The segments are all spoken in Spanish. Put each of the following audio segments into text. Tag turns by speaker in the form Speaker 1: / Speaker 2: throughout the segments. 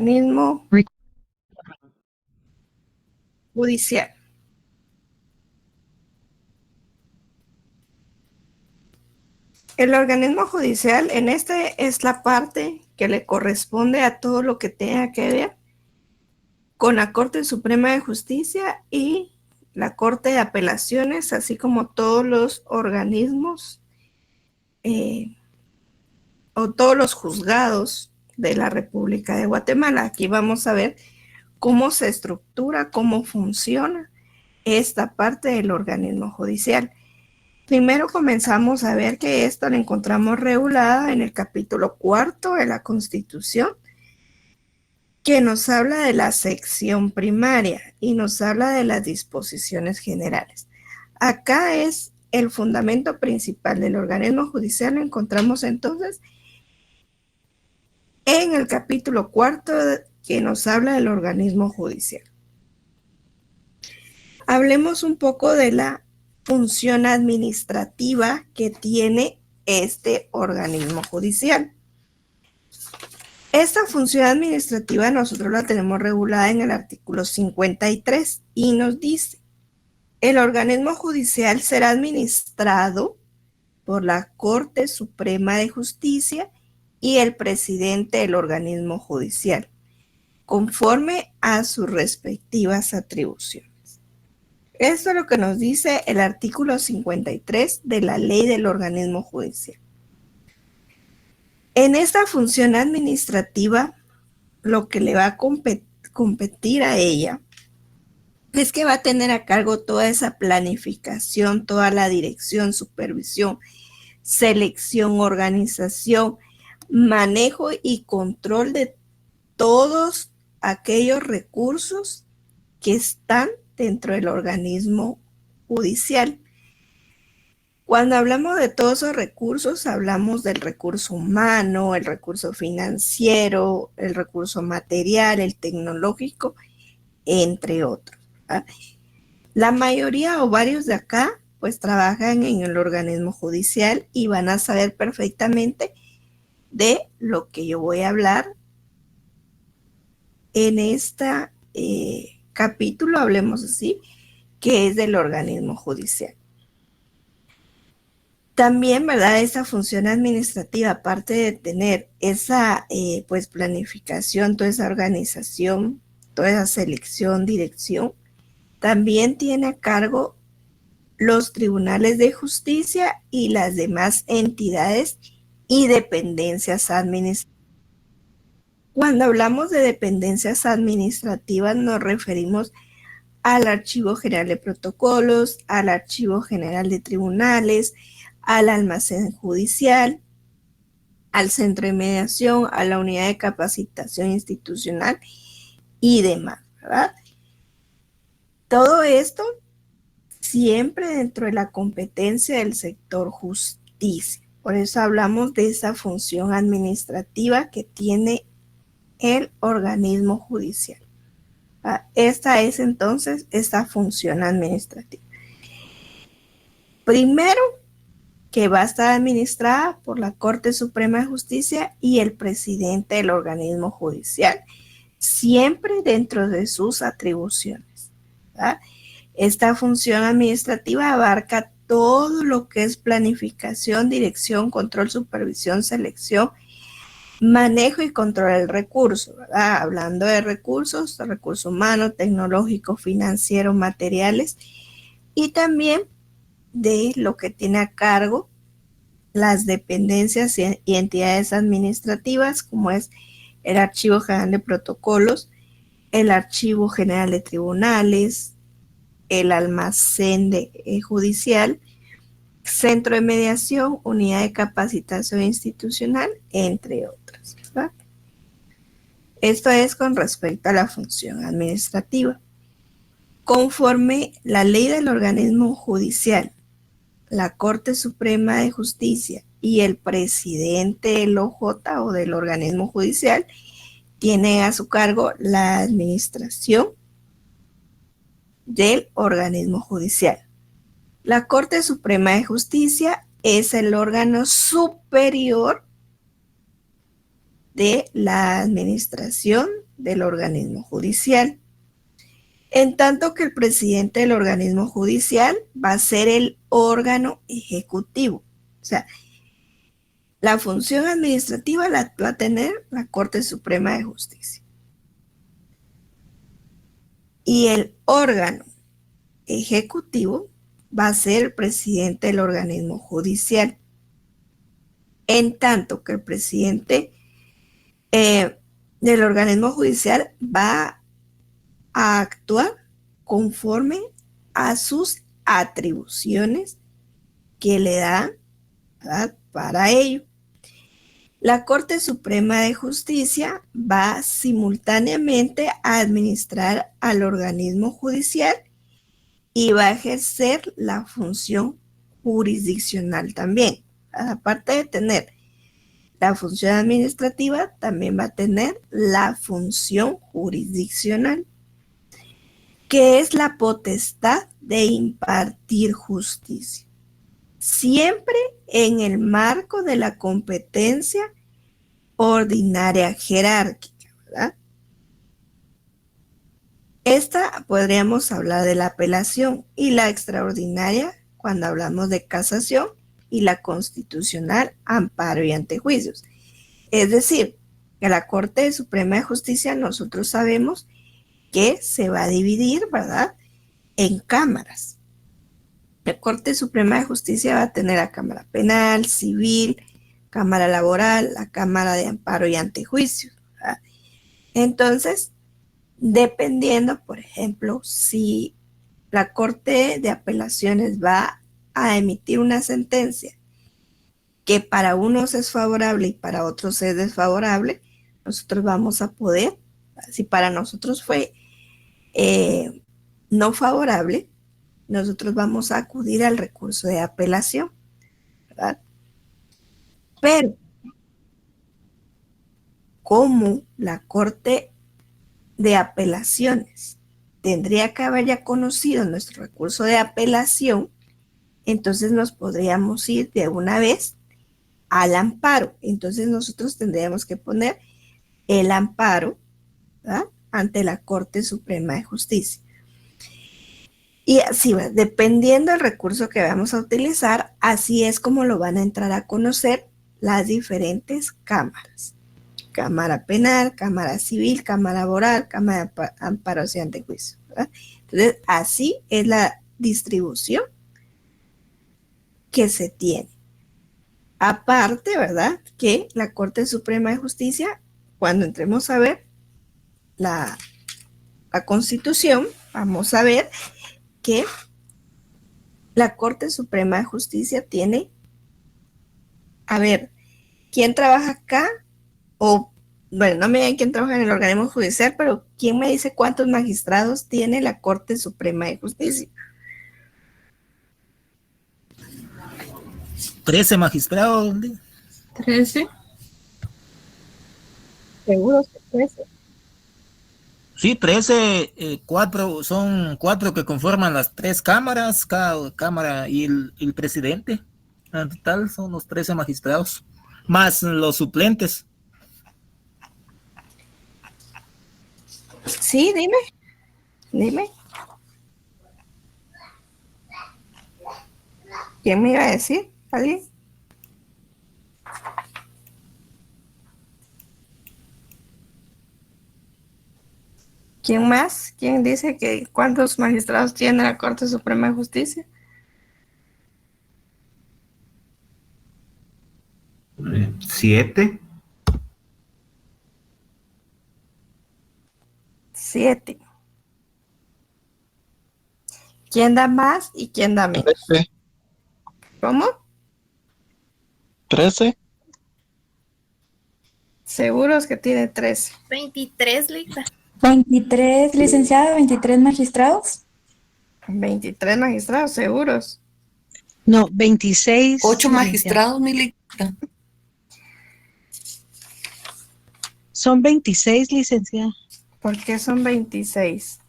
Speaker 1: organismo judicial. El organismo judicial, en este es la parte que le corresponde a todo lo que tenga que ver con la Corte Suprema de Justicia y la Corte de Apelaciones, así como todos los organismos o todos los juzgados de la República de Guatemala. Aquí vamos a ver cómo se estructura, cómo funciona esta parte del organismo judicial. Primero comenzamos a ver que esto lo encontramos regulada en el capítulo 4 de la Constitución, que nos habla de la sección primaria y nos habla de las disposiciones generales. Acá es el fundamento principal del organismo judicial, lo encontramos entonces en el capítulo 4 que nos habla del organismo judicial. Hablemos un poco de la función administrativa que tiene este organismo judicial. Esta función administrativa nosotros la tenemos regulada en el artículo 53 y nos dice: el organismo judicial será administrado por la Corte Suprema de Justicia y el presidente del organismo judicial, conforme a sus respectivas atribuciones. Esto es lo que nos dice el artículo 53 de la Ley del Organismo Judicial. En esta función administrativa, lo que le va a competir a ella es que va a tener a cargo toda esa planificación, toda la dirección, supervisión, selección, organización, manejo y control de todos aquellos recursos que están dentro del organismo judicial. Cuando hablamos de todos esos recursos, hablamos del recurso humano, el recurso financiero, el recurso material, el tecnológico, entre otros, ¿verdad? La mayoría o varios de acá pues trabajan en el organismo judicial y van a saber perfectamente de lo que yo voy a hablar en este capítulo, hablemos así, que es del organismo judicial. También, ¿verdad? Esa función administrativa, aparte de tener esa pues planificación, toda esa organización, toda esa selección, dirección, también tiene a cargo los tribunales de justicia y las demás entidades y dependencias administrativas. Cuando hablamos de dependencias administrativas nos referimos al Archivo General de Protocolos, al Archivo General de Tribunales, al almacén judicial, al centro de mediación, a la unidad de capacitación institucional y demás, ¿verdad? Todo esto siempre dentro de la competencia del sector justicia. Por eso hablamos de esa función administrativa que tiene el organismo judicial. Esta es entonces esta función administrativa. Primero, que va a estar administrada por la Corte Suprema de Justicia y el presidente del organismo judicial, siempre dentro de sus atribuciones, ¿verdad? Esta función administrativa abarca todo lo que es planificación, dirección, control, supervisión, selección, manejo y control del recurso, ¿verdad? Hablando de recursos, de recurso humano, tecnológico, financiero, materiales, y también de lo que tiene a cargo las dependencias y entidades administrativas, como es el Archivo General de Protocolos, el Archivo General de Tribunales, el almacén judicial, centro de mediación, unidad de capacitación institucional, entre otras, ¿verdad? Esto es con respecto a la función administrativa. Conforme la ley del organismo judicial, la Corte Suprema de Justicia y el presidente del OJ o del organismo judicial tiene a su cargo la administración del organismo judicial. La Corte Suprema de Justicia es el órgano superior de la administración del organismo judicial, en tanto que el presidente del organismo judicial va a ser el órgano ejecutivo. O sea, la función administrativa la va a tener la Corte Suprema de Justicia. Y el órgano ejecutivo va a ser el presidente del organismo judicial, en tanto que el presidente del organismo judicial va a actuar conforme a sus atribuciones que le dan, ¿verdad?, para ello. La Corte Suprema de Justicia va simultáneamente a administrar al organismo judicial y va a ejercer la función jurisdiccional también. Aparte de tener la función administrativa, también va a tener la función jurisdiccional, que es la potestad de impartir justicia, siempre en el marco de la competencia ordinaria jerárquica, ¿verdad? Esta podríamos hablar de la apelación, y la extraordinaria cuando hablamos de casación, y la constitucional, amparo y antejuicios. Es decir, que la Corte Suprema de Justicia nosotros sabemos que se va a dividir, ¿verdad?, en cámaras. La Corte Suprema de Justicia va a tener la Cámara Penal, Civil, Cámara Laboral, la Cámara de Amparo y Antejuicios, ¿verdad? Entonces, dependiendo, por ejemplo, si la Corte de Apelaciones va a emitir una sentencia que para unos es favorable y para otros es desfavorable, nosotros vamos a poder, si para nosotros fue no favorable, nosotros vamos a acudir al recurso de apelación, ¿verdad? Pero como la Corte de Apelaciones tendría que haber ya conocido nuestro recurso de apelación, entonces nos podríamos ir de una vez al amparo. Entonces nosotros tendríamos que poner el amparo, ¿verdad?, ante la Corte Suprema de Justicia. Y así va, dependiendo del recurso que vamos a utilizar, así es como lo van a entrar a conocer las diferentes cámaras. Cámara Penal, Cámara Civil, Cámara Laboral, Cámara de Amparos y Antejuicios, ¿verdad? Entonces, así es la distribución que se tiene. Aparte, ¿verdad?, que la Corte Suprema de Justicia, cuando entremos a ver la Constitución, vamos a ver que la Corte Suprema de Justicia tiene, a ver, ¿quién trabaja acá? O, bueno, no me digan quién trabaja en el organismo judicial, pero ¿quién me dice cuántos magistrados tiene la Corte Suprema de Justicia?
Speaker 2: 13 magistrados.
Speaker 3: 13.
Speaker 1: Seguro que 13.
Speaker 2: Sí, 13, son 4 que conforman las 3 cámaras, cada cámara y el presidente. En total son los 13 magistrados, más los suplentes.
Speaker 1: Sí, dime. ¿Quién me iba a decir? ¿Alguien? ¿Quién más? ¿Quién dice que cuántos magistrados tiene la Corte Suprema de Justicia?
Speaker 4: 7.
Speaker 1: 7. ¿Quién da más y quién da menos?
Speaker 5: 13.
Speaker 1: ¿Cómo?
Speaker 5: 13.
Speaker 1: Seguros que tiene 13.
Speaker 3: 23, Lita.
Speaker 6: 23, licenciada, 23 magistrados.
Speaker 1: 23 magistrados, seguros.
Speaker 7: No, 26.
Speaker 3: 8
Speaker 7: licenciada.
Speaker 3: magistrados, mi Lita.
Speaker 7: Son 26, licenciada,
Speaker 1: ¿Por qué son 26?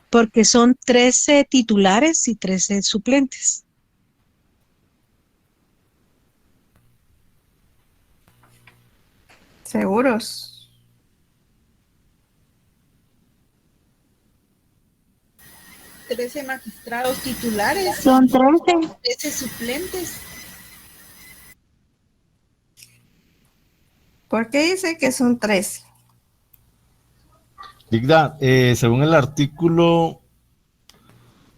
Speaker 7: porque son 13 titulares y 13 suplentes.
Speaker 1: Seguros. 13 magistrados titulares.
Speaker 6: Son 13.
Speaker 1: 13 suplentes. ¿Por qué dice que son 13?
Speaker 5: Ligda, según el artículo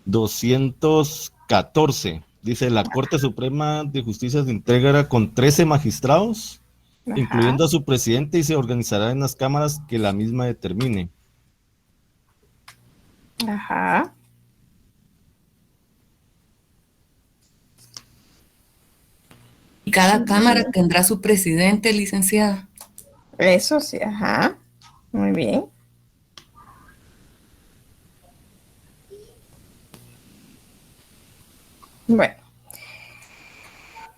Speaker 5: 214, dice la Corte Suprema de Justicia se integra con 13 magistrados,
Speaker 1: Ajá.
Speaker 5: incluyendo a su presidente, y se organizará en las cámaras que la misma determine.
Speaker 1: Ajá.
Speaker 3: Y cada cámara tendrá su presidente, licenciada.
Speaker 1: Eso sí, ajá. Muy bien. Bueno.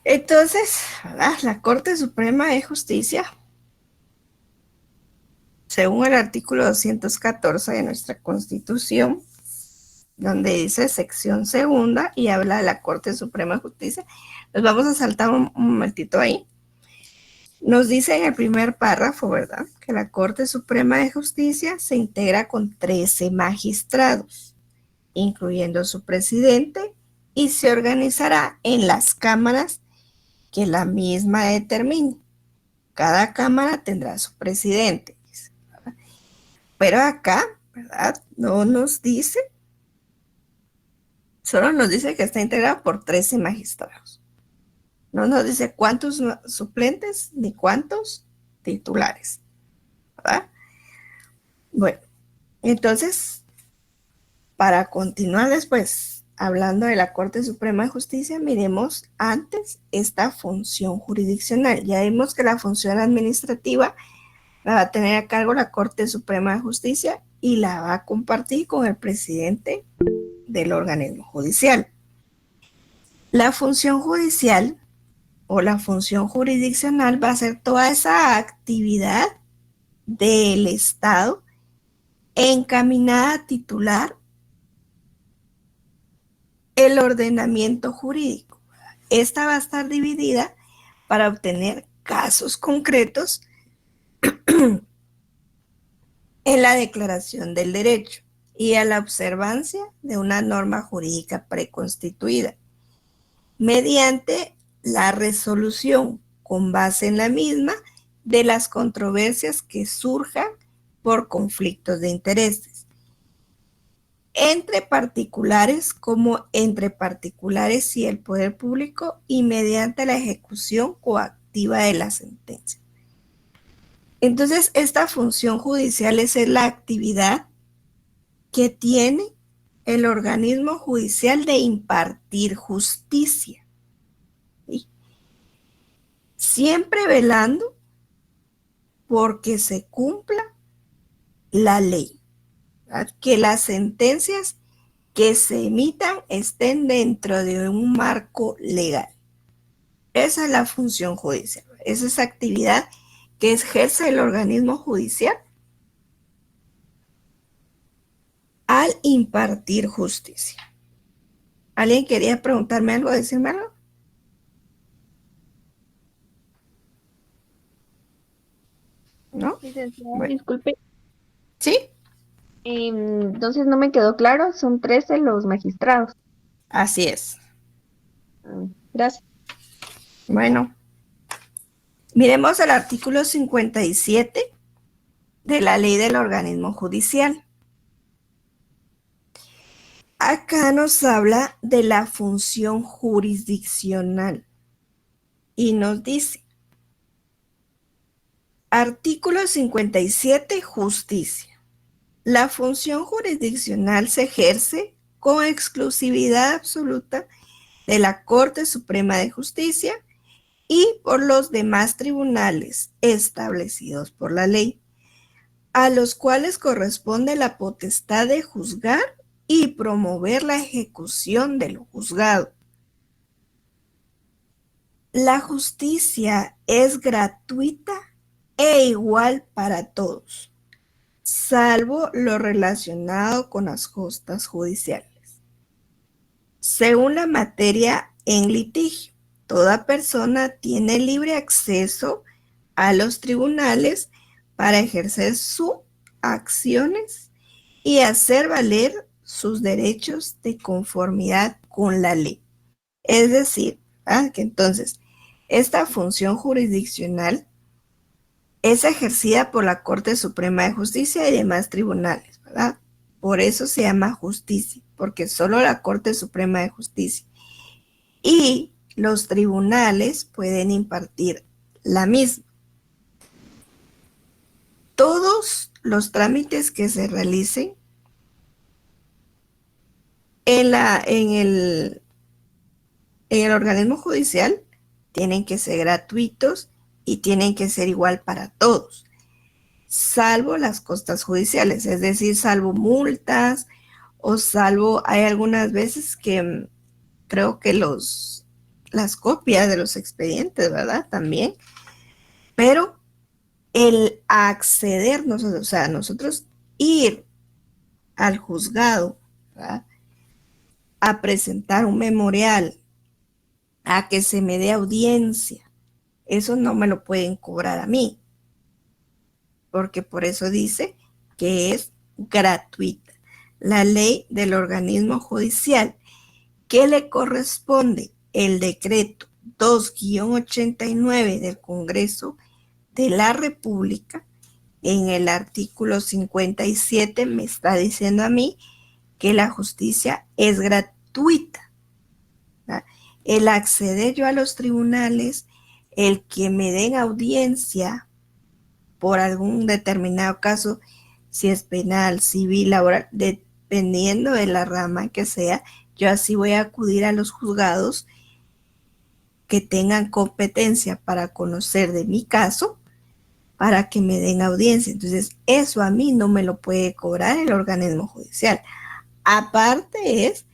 Speaker 1: Entonces, ¿verdad? La Corte Suprema de Justicia, según el artículo 214 de nuestra Constitución, donde dice sección segunda y habla de la Corte Suprema de Justicia, nos vamos a saltar un momentito ahí. Nos dice en el primer párrafo, ¿verdad?, que la Corte Suprema de Justicia se integra con 13 magistrados, incluyendo su presidente, y se organizará en las cámaras que la misma determine. Cada cámara tendrá su presidente, ¿verdad? Pero acá, ¿verdad?, no nos dice, solo nos dice que está integrada por 13 magistrados. No nos dice cuántos suplentes ni cuántos titulares, ¿verdad? Bueno, entonces, para continuar después hablando de la Corte Suprema de Justicia, miremos antes esta función jurisdiccional. Ya vimos que la función administrativa la va a tener a cargo la Corte Suprema de Justicia y la va a compartir con el presidente del organismo judicial. La función judicial o la función jurisdiccional va a ser toda esa actividad del Estado encaminada a titular el ordenamiento jurídico. Esta va a estar dividida para obtener casos concretos en la declaración del derecho y a la observancia de una norma jurídica preconstituida, mediante la resolución con base en la misma de las controversias que surjan por conflictos de intereses, entre particulares como entre particulares y el poder público, y mediante la ejecución coactiva de la sentencia. Entonces, esta función judicial es la actividad que tiene el organismo judicial de impartir justicia, ¿sí?, siempre velando porque se cumpla la ley, ¿verdad?, que las sentencias que se emitan estén dentro de un marco legal. Esa es la función judicial, es esa actividad que ejerce el organismo judicial al impartir justicia. ¿Alguien quería preguntarme algo, decirme algo? ¿No?
Speaker 8: Licenciada,
Speaker 1: Bueno.
Speaker 8: disculpe.
Speaker 1: ¿Sí?
Speaker 8: Entonces no me quedó claro, son 13 los magistrados.
Speaker 1: Así es.
Speaker 8: Gracias.
Speaker 1: Bueno, miremos el artículo 57 de la ley del organismo judicial. Acá nos habla de la función jurisdiccional y nos dice, artículo 57, justicia. La función jurisdiccional se ejerce con exclusividad absoluta de la Corte Suprema de Justicia y por los demás tribunales establecidos por la ley, a los cuales corresponde la potestad de juzgar y promover la ejecución de lo juzgado. La justicia es gratuita e igual para todos, salvo lo relacionado con las justas judiciales. Según la materia en litigio, toda persona tiene libre acceso a los tribunales para ejercer sus acciones y hacer valer sus derechos de conformidad con la ley. Es decir, que entonces esta función jurisdiccional es ejercida por la Corte Suprema de Justicia y demás tribunales, ¿verdad? Por eso se llama justicia, porque solo la Corte Suprema de Justicia y los tribunales pueden impartir la misma. Todos los trámites que se realicen en el organismo judicial tienen que ser gratuitos y tienen que ser igual para todos, salvo las costas judiciales, es decir, salvo multas o salvo, hay algunas veces que creo que las copias de los expedientes, ¿verdad? También, pero el acceder nosotros, o sea, nosotros ir al juzgado, ¿verdad?, a presentar un memorial, a que se me dé audiencia, eso no me lo pueden cobrar a mí, porque por eso dice que es gratuita. La ley del organismo judicial, que le corresponde el decreto 2-89 del Congreso de la República, en el artículo 57 me está diciendo a mí que la justicia es gratuita, ¿verdad? El acceder yo a los tribunales, el que me den audiencia por algún determinado caso, si es penal, civil, laboral, dependiendo de la rama que sea, yo así voy a acudir a los juzgados que tengan competencia para conocer de mi caso, para que me den audiencia. Entonces, eso a mí no me lo puede cobrar el organismo judicial. Aparte es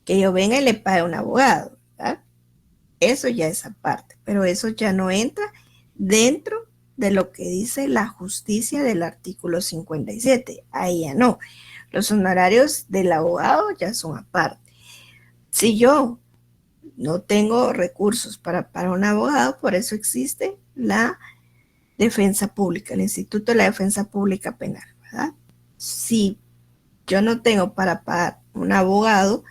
Speaker 1: que yo venga y le pague un abogado, ¿verdad? Eso ya es aparte, pero eso ya no entra dentro de lo que dice la justicia del artículo 57. Ahí ya no. Los honorarios del abogado ya son aparte. Si yo no tengo recursos para un abogado, por eso existe la defensa pública, el Instituto de la Defensa Pública Penal, ¿verdad? Si yo no tengo para pagar un abogado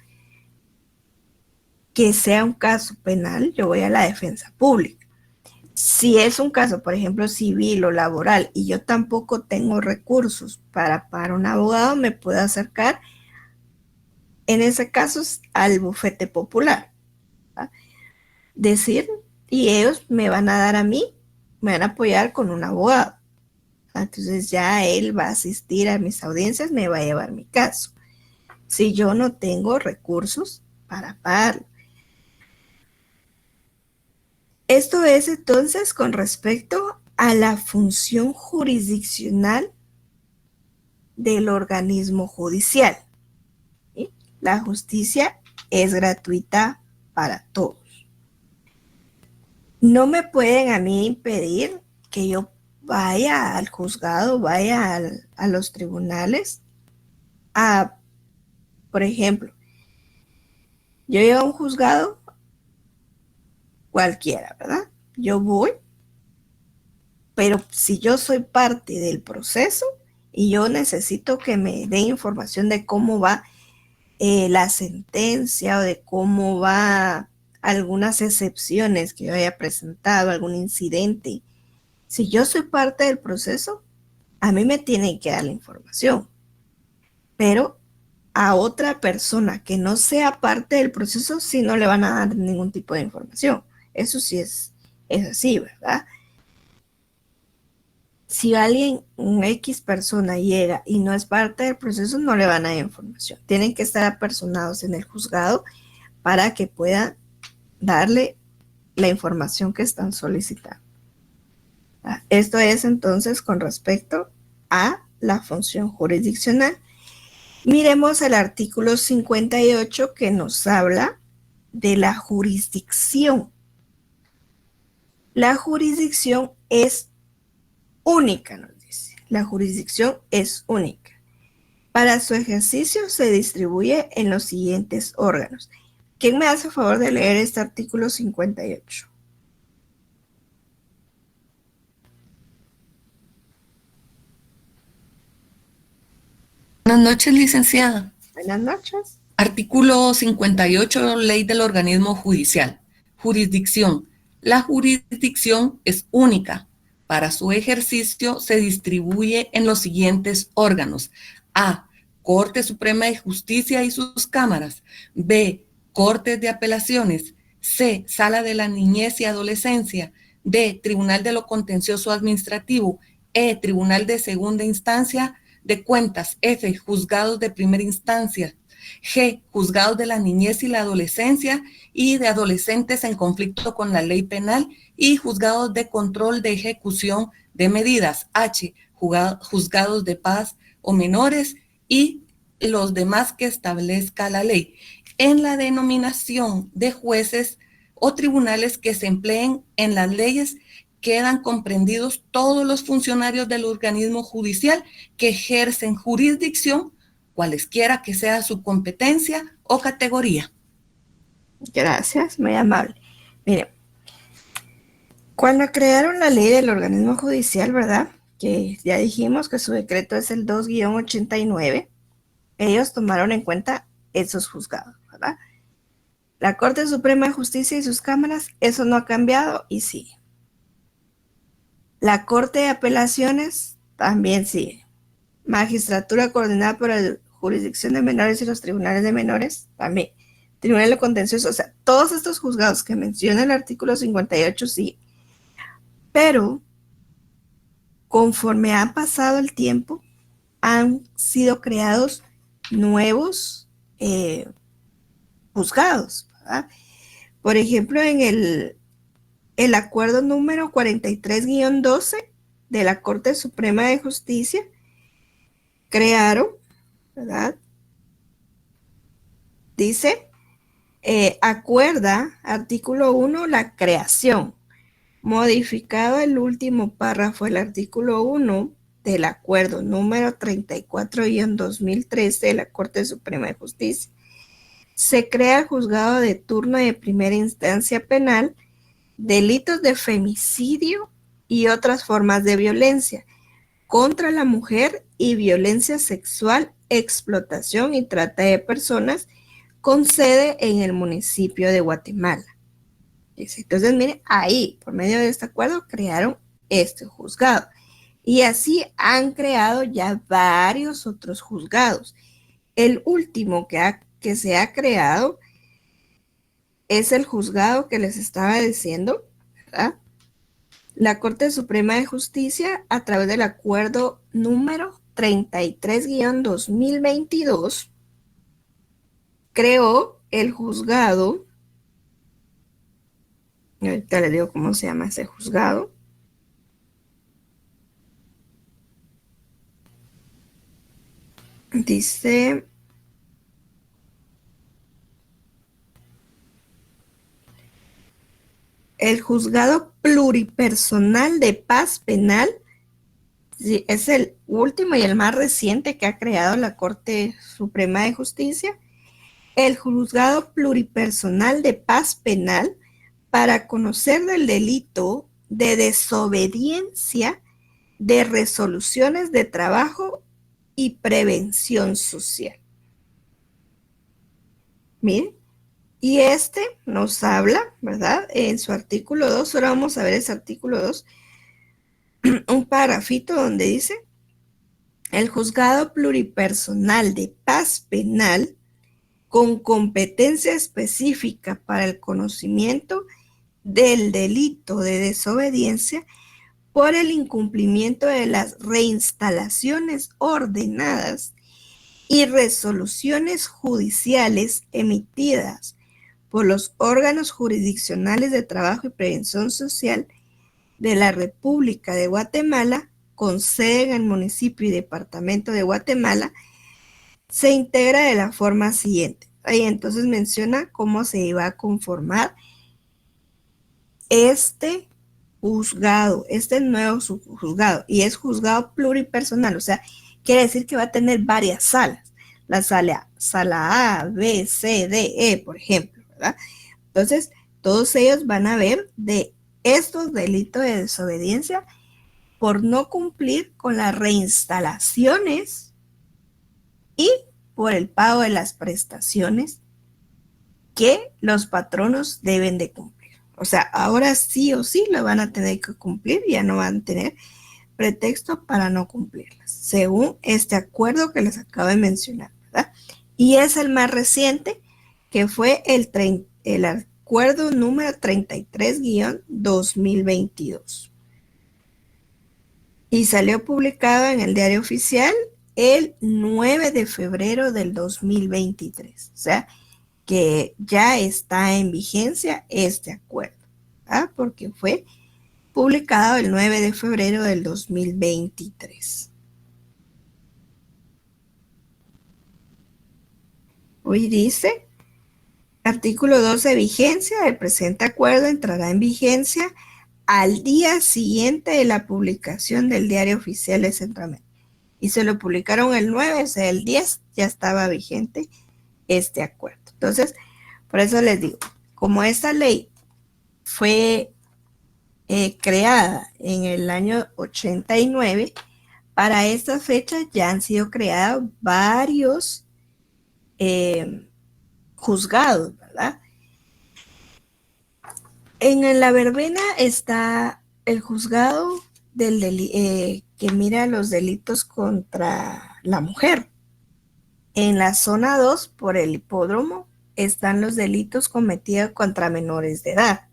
Speaker 1: que sea un caso penal, yo voy a la defensa pública. Si es un caso, por ejemplo, civil o laboral, y yo tampoco tengo recursos para pagar un abogado, me puedo acercar, en ese caso, al bufete popular, ¿verdad? Decir, y ellos me van a dar a mí, me van a apoyar con un abogado. Entonces ya él va a asistir a mis audiencias, me va a llevar mi caso. Si yo no tengo recursos para pagarlo. Esto es entonces con respecto a la función jurisdiccional del organismo judicial. ¿Sí? La justicia es gratuita para todos. No me pueden a mí impedir que yo vaya al juzgado, vaya a los tribunales, por ejemplo, yo llego a un juzgado cualquiera, ¿verdad? Yo voy, pero si yo soy parte del proceso y yo necesito que me den información de cómo va la sentencia o de cómo va algunas excepciones que yo haya presentado, algún incidente, si yo soy parte del proceso, a mí me tienen que dar la información, pero a otra persona que no sea parte del proceso, sí no le van a dar ningún tipo de información. Eso sí es así, ¿verdad? Si alguien, un X persona llega y no es parte del proceso, no le van a dar información. Tienen que estar apersonados en el juzgado para que puedan darle la información que están solicitando. Esto es entonces con respecto a la función jurisdiccional. Miremos el artículo 58 que nos habla de la jurisdicción. La jurisdicción es única, nos dice. La jurisdicción es única. Para su ejercicio se distribuye en los siguientes órganos. ¿Quién me hace favor de leer este artículo 58?
Speaker 3: Buenas noches, licenciada.
Speaker 1: Buenas noches.
Speaker 3: Artículo 58, Ley del Organismo Judicial. Jurisdicción. La jurisdicción es única. Para su ejercicio se distribuye en los siguientes órganos. A. Corte Suprema de Justicia y sus cámaras. B. Cortes de Apelaciones. C. Sala de la Niñez y Adolescencia. D. Tribunal de lo Contencioso Administrativo. E. Tribunal de Segunda Instancia de Cuentas. F. Juzgados de Primera Instancia. G. Juzgados de la niñez y la adolescencia y de adolescentes en conflicto con la ley penal y juzgados de control de ejecución de medidas. H. Juzgados de paz o menores y los demás que establezca la ley. En la denominación de jueces o tribunales que se empleen en las leyes quedan comprendidos todos los funcionarios del organismo judicial que ejercen jurisdicción, cualesquiera que sea su competencia o categoría.
Speaker 1: Gracias, muy amable. Mire, cuando crearon la ley del organismo judicial, ¿verdad? Que ya dijimos que su decreto es el 2-89, ellos tomaron en cuenta esos juzgados, ¿verdad? La Corte Suprema de Justicia y sus cámaras, eso no ha cambiado y sigue. La Corte de Apelaciones también sigue. Magistratura coordinada por la Jurisdicción de Menores y los Tribunales de Menores también. Tribunal de Contencioso, o sea, todos estos juzgados que menciona el artículo 58 sí. Pero, conforme ha pasado el tiempo, han sido creados nuevos juzgados, ¿verdad? Por ejemplo, en el acuerdo número 43-12 de la Corte Suprema de Justicia, crearon, ¿verdad? Dice, acuerda, artículo 1, la creación. Modificado el último párrafo del artículo 1 del acuerdo número 34-2013 de la Corte Suprema de Justicia. Se crea el juzgado de turno de primera instancia penal, delitos de femicidio y otras formas de violencia contra la mujer y violencia sexual, explotación y trata de personas con sede en el municipio de Guatemala. Entonces, miren, ahí, por medio de este acuerdo, crearon este juzgado. Y así han creado ya varios otros juzgados. El último que se ha creado es el juzgado que les estaba diciendo, ¿verdad? La Corte Suprema de Justicia, a través del acuerdo número 33-2022, creó el juzgado. Ahorita les digo cómo se llama ese juzgado. Dice, el juzgado pluripersonal de paz penal, sí, es el último y el más reciente que ha creado la Corte Suprema de Justicia. El juzgado pluripersonal de paz penal para conocer del delito de desobediencia de resoluciones de trabajo y prevención social. Miren, y este nos habla, ¿verdad? En su artículo 2, ahora vamos a ver ese artículo 2, un parrafito donde dice, el juzgado pluripersonal de paz penal con competencia específica para el conocimiento del delito de desobediencia por el incumplimiento de las reinstalaciones ordenadas y resoluciones judiciales emitidas por los órganos jurisdiccionales de trabajo y prevención social de la República de Guatemala, con sede en el municipio y departamento de Guatemala, se integra de la forma siguiente. Ahí entonces menciona cómo se iba a conformar este juzgado, este nuevo juzgado, y es juzgado pluripersonal, o sea, quiere decir que va a tener varias salas, la sala A, B, C, D, E, por ejemplo, ¿verdad? Entonces, todos ellos van a ver de estos delitos de desobediencia por no cumplir con las reinstalaciones y por el pago de las prestaciones que los patronos deben de cumplir. O sea, ahora sí o sí lo van a tener que cumplir, ya no van a tener pretexto para no cumplirlas, según este acuerdo que les acabo de mencionar, ¿verdad? Y es el más reciente, que fue el acuerdo número 33-2022. Y salió publicado en el Diario Oficial el 9 de febrero del 2023. O sea, que ya está en vigencia este acuerdo, ¿verdad? Porque fue publicado el 9 de febrero del 2023. Hoy dice, artículo 12, vigencia. El presente acuerdo entrará en vigencia al día siguiente de la publicación del Diario Oficial de Centroamérica. Y se lo publicaron el 9, o sea, el 10 ya estaba vigente este acuerdo. Entonces, por eso les digo, como esta ley fue creada en el año 89, para estas fechas ya han sido creados varios juzgados, ¿verdad? En la verbena está el juzgado que mira los delitos contra la mujer. En la zona 2, por el hipódromo, están los delitos cometidos contra menores de edad,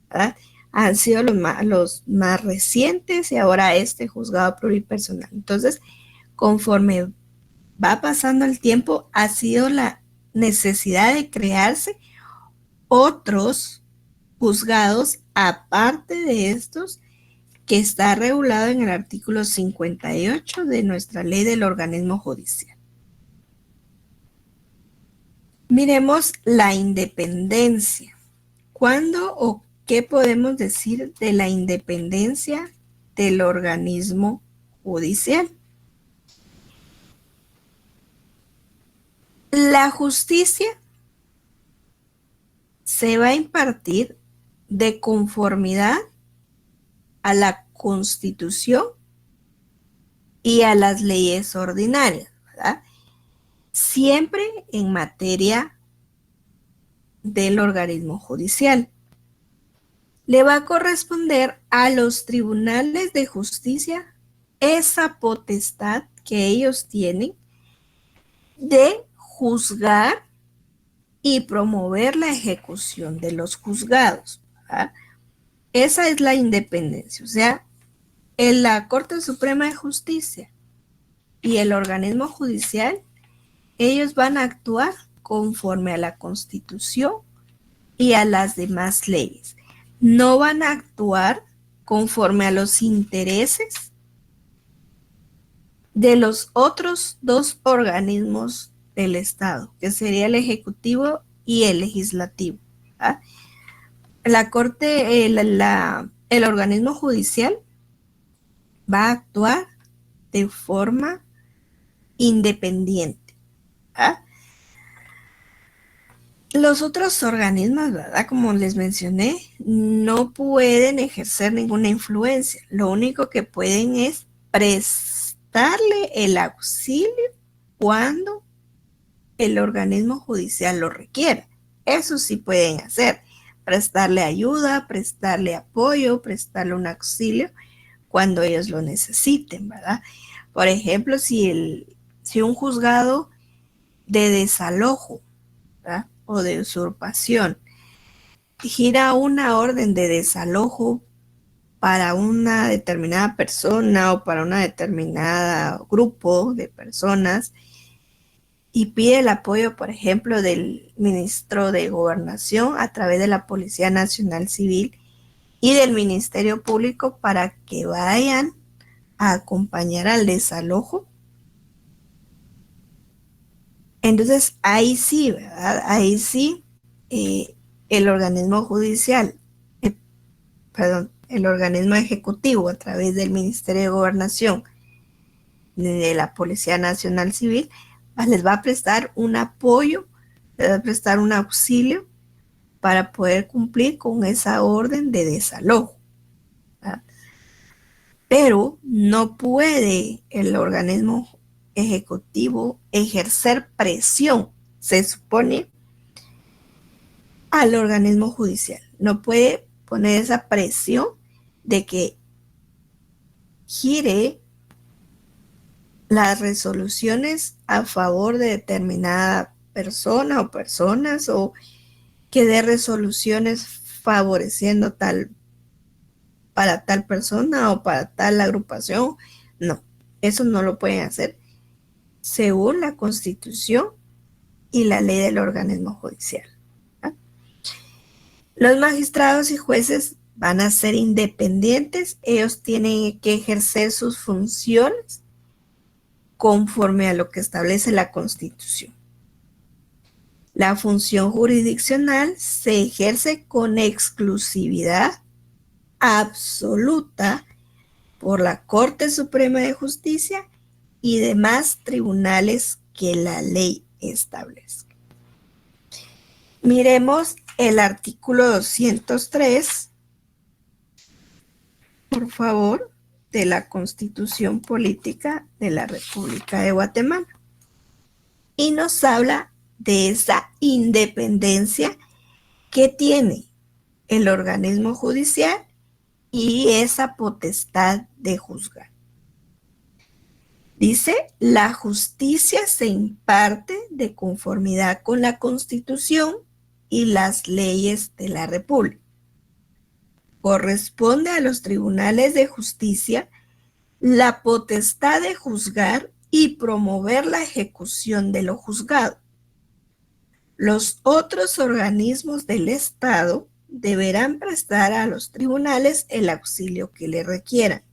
Speaker 1: ¿verdad? Han sido los más recientes y ahora este juzgado pluripersonal. Entonces, conforme va pasando el tiempo, ha sido la necesidad de crearse otros juzgados aparte de estos, que está regulado en el artículo 58 de nuestra ley del organismo judicial. Miremos la independencia. ¿Cuándo o qué podemos decir de la independencia del organismo judicial? La justicia se va a impartir de conformidad a la Constitución y a las leyes ordinarias, ¿verdad? Siempre en materia del organismo judicial. Le va a corresponder a los tribunales de justicia esa potestad que ellos tienen de juzgar y promover la ejecución de los juzgados, ¿verdad? Esa es la independencia. O sea, en la Corte Suprema de Justicia y el organismo judicial, ellos van a actuar conforme a la Constitución y a las demás leyes. No van a actuar conforme a los intereses de los otros dos organismos del Estado, que sería el Ejecutivo y el Legislativo, ¿verdad? La Corte, el organismo judicial va a actuar de forma independiente, ¿verdad? Los otros organismos, ¿verdad? Como les mencioné, no pueden ejercer ninguna influencia. Lo único que pueden es prestarle el auxilio cuando el organismo judicial lo requiera. Eso sí pueden hacer. Prestarle ayuda, prestarle apoyo, prestarle un auxilio cuando ellos lo necesiten, ¿verdad? Por ejemplo, si un juzgado de desalojo, ¿verdad?, o de usurpación gira una orden de desalojo para una determinada persona o para un determinado grupo de personas y pide el apoyo, por ejemplo, del ministro de Gobernación a través de la Policía Nacional Civil y del Ministerio Público para que vayan a acompañar al desalojo. Entonces, ahí sí, ¿verdad? Ahí sí, el organismo judicial, el organismo ejecutivo a través del Ministerio de Gobernación, de la Policía Nacional Civil, les va a prestar un apoyo, les va a prestar un auxilio para poder cumplir con esa orden de desalojo, ¿verdad? Pero no puede el organismo Ejecutivo ejercer presión, se supone, al organismo judicial. No puede poner esa presión de que gire las resoluciones a favor de determinada persona o personas, o que dé resoluciones favoreciendo para tal persona o para tal agrupación. No, eso no lo pueden hacer según la Constitución y la ley del organismo judicial. ¿Ah? Los magistrados y jueces van a ser independientes. Ellos tienen que ejercer sus funciones conforme a lo que establece la Constitución. La función jurisdiccional se ejerce con exclusividad absoluta por la Corte Suprema de Justicia y demás tribunales que la ley establezca. Miremos el artículo 203, por favor, de la Constitución Política de la República de Guatemala. Y nos habla de esa independencia que tiene el organismo judicial y esa potestad de juzgar. Dice, la justicia se imparte de conformidad con la Constitución y las leyes de la República. Corresponde a los tribunales de justicia la potestad de juzgar y promover la ejecución de lo juzgado. Los otros organismos del Estado deberán prestar a los tribunales el auxilio que le requieran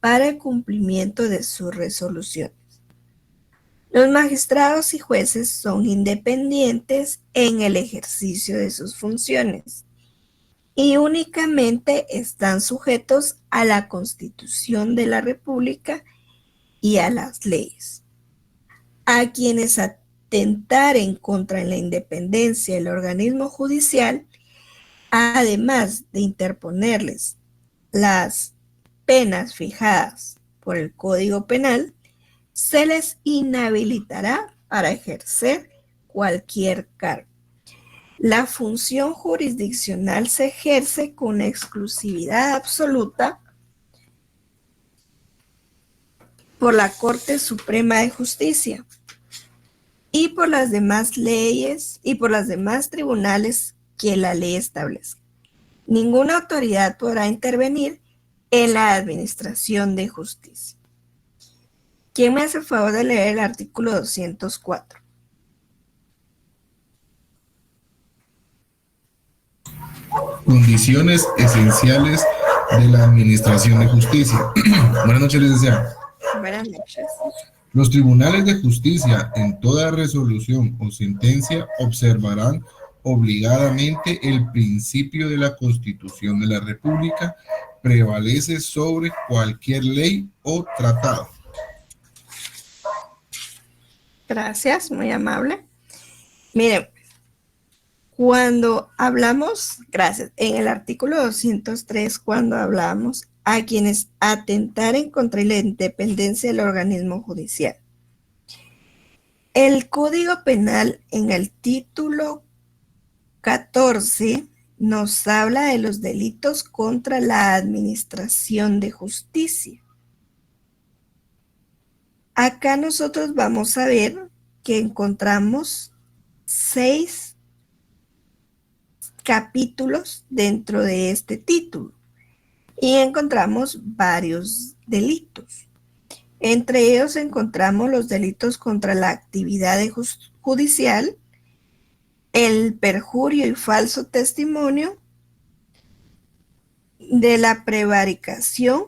Speaker 1: para el cumplimiento de sus resoluciones. Los magistrados y jueces son independientes en el ejercicio de sus funciones y únicamente están sujetos a la Constitución de la República y a las leyes. A quienes atentaren contra la independencia del organismo judicial, además de interponerles las penas fijadas por el Código Penal, se les inhabilitará para ejercer cualquier cargo. La función jurisdiccional se ejerce con exclusividad absoluta por la Corte Suprema de Justicia y por las demás leyes y por los demás tribunales que la ley establezca. Ninguna autoridad podrá intervenir en la administración de justicia. ¿Quién me hace el favor de leer el artículo 204?
Speaker 9: Condiciones esenciales de la administración de justicia. Buenas noches, licenciada.
Speaker 1: Buenas noches.
Speaker 9: Los tribunales de justicia en toda resolución o sentencia observarán obligadamente el principio de la Constitución de la República, prevalece sobre cualquier ley o tratado.
Speaker 1: Gracias, muy amable. Miren, cuando hablamos, gracias, en el artículo 203, cuando hablamos a quienes atentaren contra la independencia del organismo judicial. El Código Penal en el título 14 nos habla de los delitos contra la administración de justicia. Acá nosotros vamos a ver que encontramos 6 capítulos dentro de este título y encontramos varios delitos. Entre ellos encontramos los delitos contra la actividad judicial, el perjurio y falso testimonio, de la prevaricación,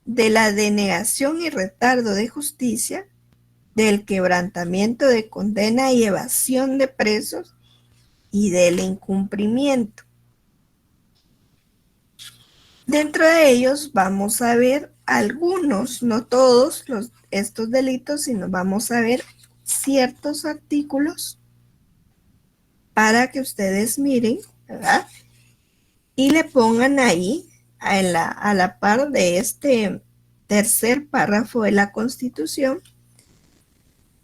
Speaker 1: de la denegación y retardo de justicia, del quebrantamiento de condena y evasión de presos y del incumplimiento. Dentro de ellos vamos a ver algunos, no todos estos delitos, sino vamos a ver ciertos artículos para que ustedes miren, ¿verdad? Y le pongan ahí a la par de este tercer párrafo de la Constitución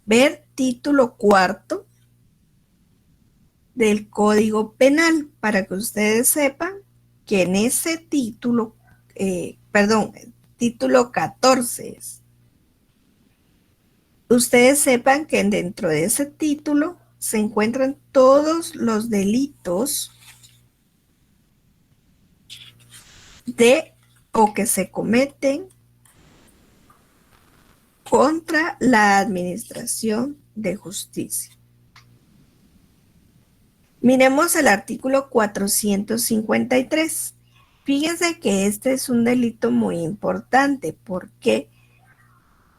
Speaker 1: ver título cuarto del Código Penal para que ustedes sepan que en ese título, título 14 ustedes sepan que dentro de ese título se encuentran todos los delitos o que se cometen contra la administración de justicia. Miremos el artículo 453. Fíjense que este es un delito muy importante. ¿Por qué?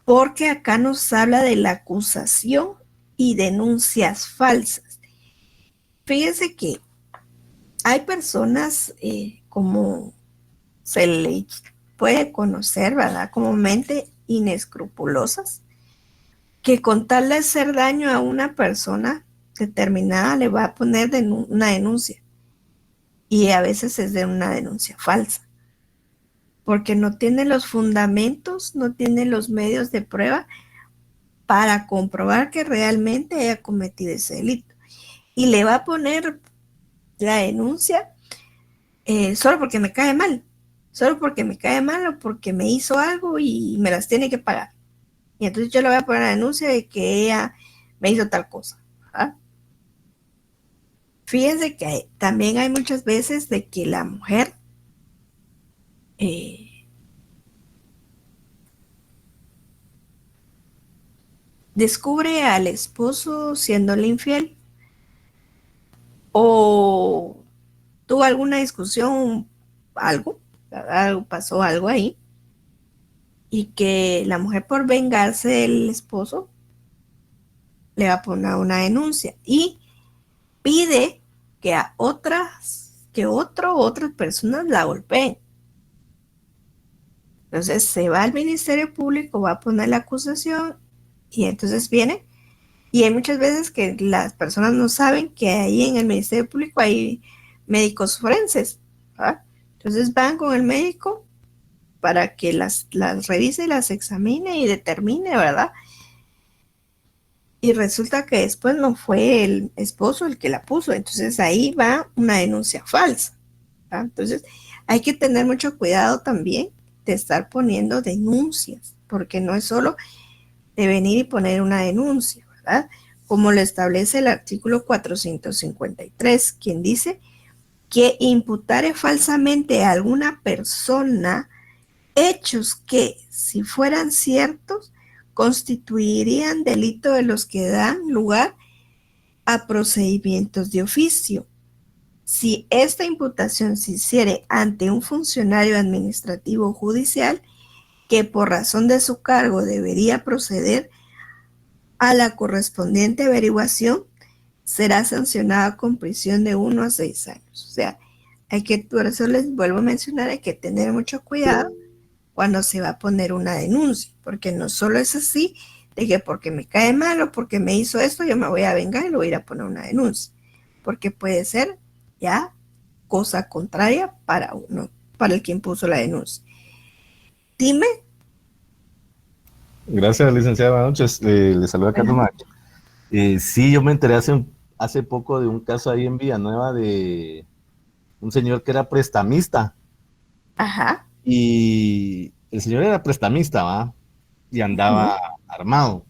Speaker 1: Porque acá nos habla de la acusación y denuncias falsas. Fíjense que hay personas como se le puede conocer, ¿verdad? Como mente inescrupulosas, que con tal de hacer daño a una persona determinada le va a poner una denuncia. Y a veces es de una denuncia falsa. Porque no tiene los fundamentos, no tiene los medios de prueba para comprobar que realmente haya cometido ese delito. Y le va a poner la denuncia solo porque me cae mal. Solo porque me cae mal o porque me hizo algo y me las tiene que pagar. Y entonces yo le voy a poner la denuncia de que ella me hizo tal cosa. ¿Ah? Fíjense que también hay muchas veces de que la mujer descubre al esposo siéndole infiel o tuvo alguna discusión, pasó algo ahí, y que la mujer por vengarse del esposo le va a poner una denuncia y pide que a otras personas la golpeen. Entonces se va al Ministerio Público, va a poner la acusación y entonces viene. Y hay muchas veces que las personas no saben que ahí en el Ministerio Público hay médicos forenses, ¿verdad? Entonces van con el médico para que las revise, las examine y determine, ¿verdad? Y resulta que después no fue el esposo el que la puso, entonces ahí va una denuncia falsa, ¿verdad? Entonces hay que tener mucho cuidado también de estar poniendo denuncias, porque no es solo de venir y poner una denuncia, ¿verdad? Como lo establece el artículo 453, quien dice que imputare falsamente a alguna persona hechos que, si fueran ciertos, constituirían delito de los que dan lugar a procedimientos de oficio. Si esta imputación se hiciere ante un funcionario administrativo o judicial, que por razón de su cargo debería proceder a la correspondiente averiguación, será sancionada con prisión de 1 a 6 años. O sea, por eso les vuelvo a mencionar, hay que tener mucho cuidado cuando se va a poner una denuncia, porque no solo es así, de que porque me cae mal o porque me hizo esto, yo me voy a vengar y le voy a ir a poner una denuncia, porque puede ser ya cosa contraria para uno, para el quien puso la denuncia. Dime.
Speaker 5: Gracias, licenciada. Buenas noches. Le saluda Carlos Macho. Sí, yo me enteré hace poco de un caso ahí en Villanueva de un señor que era prestamista.
Speaker 1: Ajá.
Speaker 5: Y el señor era prestamista, ¿va? Y andaba armado.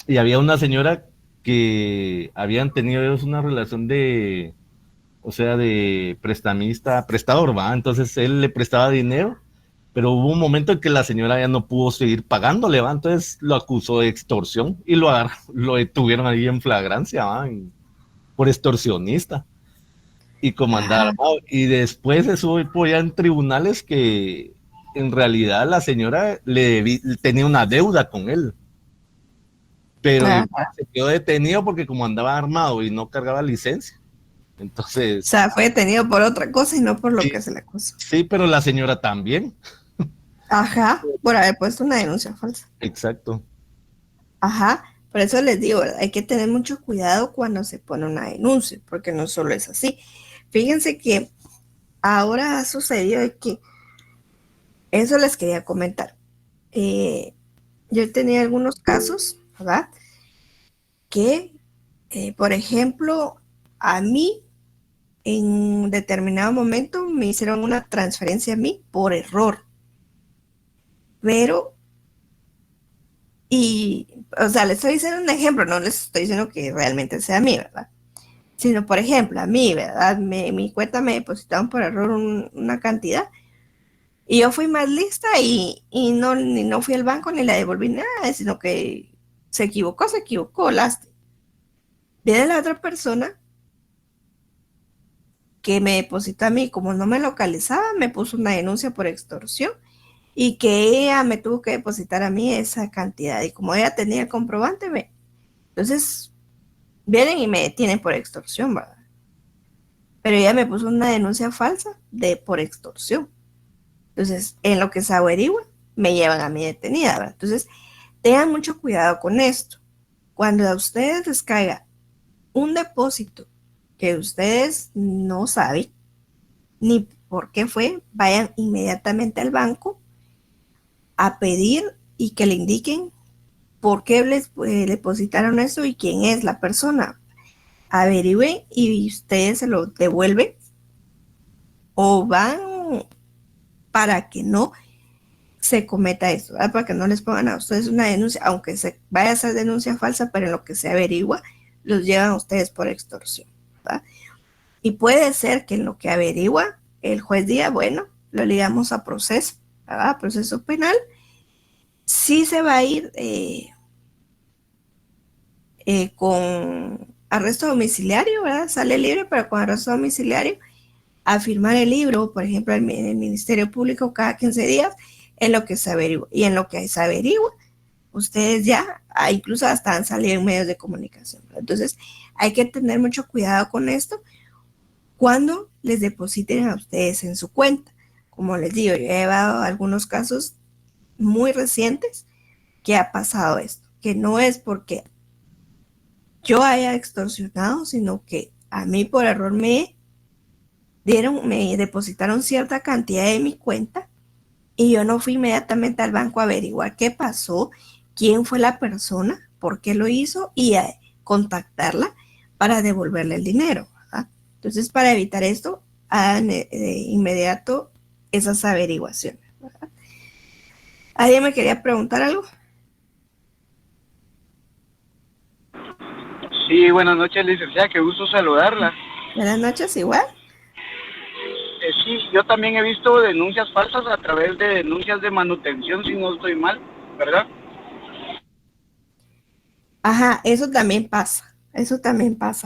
Speaker 5: Y había una señora que habían tenido ellos una relación de prestamista, prestador, ¿va? Entonces él le prestaba dinero, pero hubo un momento en que la señora ya no pudo seguir pagándole, ¿va? Entonces lo acusó de extorsión y lo detuvieron ahí en flagrancia, ¿va? Por extorsionista. Y como andaba armado. Y después se supo ya en tribunales que en realidad la señora tenía una deuda con él. Pero se quedó detenido porque como andaba armado y no cargaba licencia. Entonces.
Speaker 1: O sea, fue detenido por otra cosa y no por lo que se le acusó.
Speaker 5: Sí, pero la señora también.
Speaker 1: Ajá, por haber puesto una denuncia falsa.
Speaker 5: Exacto.
Speaker 1: Ajá, por eso les digo, ¿verdad? Hay que tener mucho cuidado cuando se pone una denuncia, porque no solo es así. Fíjense que ahora ha sucedido que eso les quería comentar. Yo tenía algunos casos ¿verdad? Que, por ejemplo, a mí en determinado momento me hicieron una transferencia a mí por error, pero, o sea, les estoy diciendo un ejemplo, no les estoy diciendo que realmente sea a mí, ¿verdad? Sino, por ejemplo, a mí, ¿verdad? Mi cuenta me depositaron por error una cantidad y yo fui más lista y no fui al banco ni la devolví nada, sino que se equivocó, lástima. Viene la otra persona que me depositó a mí, como no me localizaba, me puso una denuncia por extorsión y que ella me tuvo que depositar a mí esa cantidad. Y como ella tenía el comprobante, entonces vienen y me detienen por extorsión, ¿verdad? Pero ella me puso una denuncia falsa por extorsión. Entonces, en lo que se averigua, me llevan a mí detenida, ¿verdad? Entonces, tengan mucho cuidado con esto. Cuando a ustedes les caiga un depósito que ustedes no saben ni por qué fue, vayan inmediatamente al banco a pedir y que le indiquen por qué les depositaron eso y quién es la persona. Averigüen y ustedes se lo devuelven o van para que no se cometa esto, ¿verdad? Para que no les pongan a ustedes una denuncia, aunque se vaya a ser denuncia falsa, pero en lo que se averigua, los llevan a ustedes por extorsión, ¿verdad? Y puede ser que en lo que averigua, el juez diga, bueno, lo ligamos a proceso, ¿verdad? Proceso penal, sí se va a ir con arresto domiciliario, ¿verdad? Sale libre, pero con arresto domiciliario, a firmar el libro, por ejemplo, en el Ministerio Público cada 15 días, en lo que se averigua. Y en lo que se averigua, ustedes ya, incluso hasta han salido en medios de comunicación, ¿verdad? Entonces, hay que tener mucho cuidado con esto cuando les depositen a ustedes en su cuenta. Como les digo, yo he llevado algunos casos muy recientes que ha pasado esto, que no es porque yo haya extorsionado, sino que a mí por error me depositaron cierta cantidad de mi cuenta y yo no fui inmediatamente al banco a averiguar qué pasó, quién fue la persona, por qué lo hizo y a contactarla para devolverle el dinero, ¿verdad? Entonces, para evitar esto, hagan de inmediato esas averiguaciones, ¿verdad? ¿Alguien me quería preguntar algo?
Speaker 10: Sí, buenas noches, licenciada, qué gusto saludarla.
Speaker 1: Buenas noches, igual.
Speaker 10: Sí, yo también he visto denuncias falsas a través de denuncias de manutención, si no estoy mal, ¿verdad?
Speaker 1: Ajá, eso también pasa.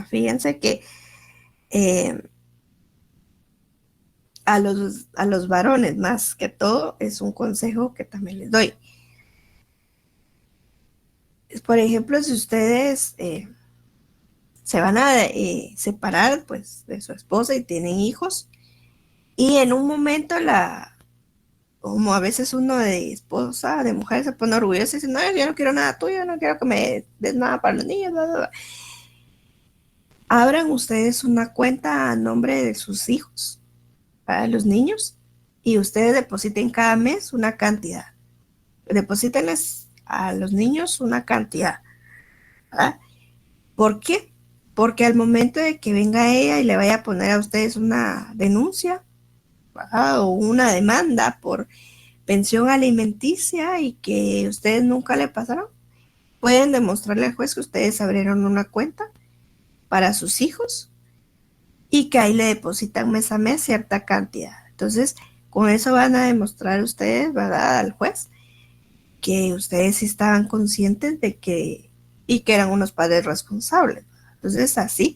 Speaker 1: Fíjense que a los varones, más que todo, es un consejo que también les doy. Por ejemplo, si ustedes se van a separar pues de su esposa y tienen hijos, y en un momento como a veces uno de esposa, de mujer, se pone orgulloso y dice, no, yo no quiero nada tuyo, no quiero que me des nada para los niños, bla, bla, bla. Abran ustedes una cuenta a nombre de sus hijos, para los niños, y ustedes depositen cada mes una cantidad. Deposítenles a los niños una cantidad, ¿verdad? ¿Por qué? Porque al momento de que venga ella y le vaya a poner a ustedes una denuncia, ¿verdad? O una demanda por pensión alimenticia y que ustedes nunca le pasaron, pueden demostrarle al juez que ustedes abrieron una cuenta para sus hijos y que ahí le depositan mes a mes cierta cantidad. Entonces, con eso van a demostrar ustedes, ¿verdad?, al juez, que ustedes sí estaban conscientes de que, y que eran unos padres responsables. Entonces, así,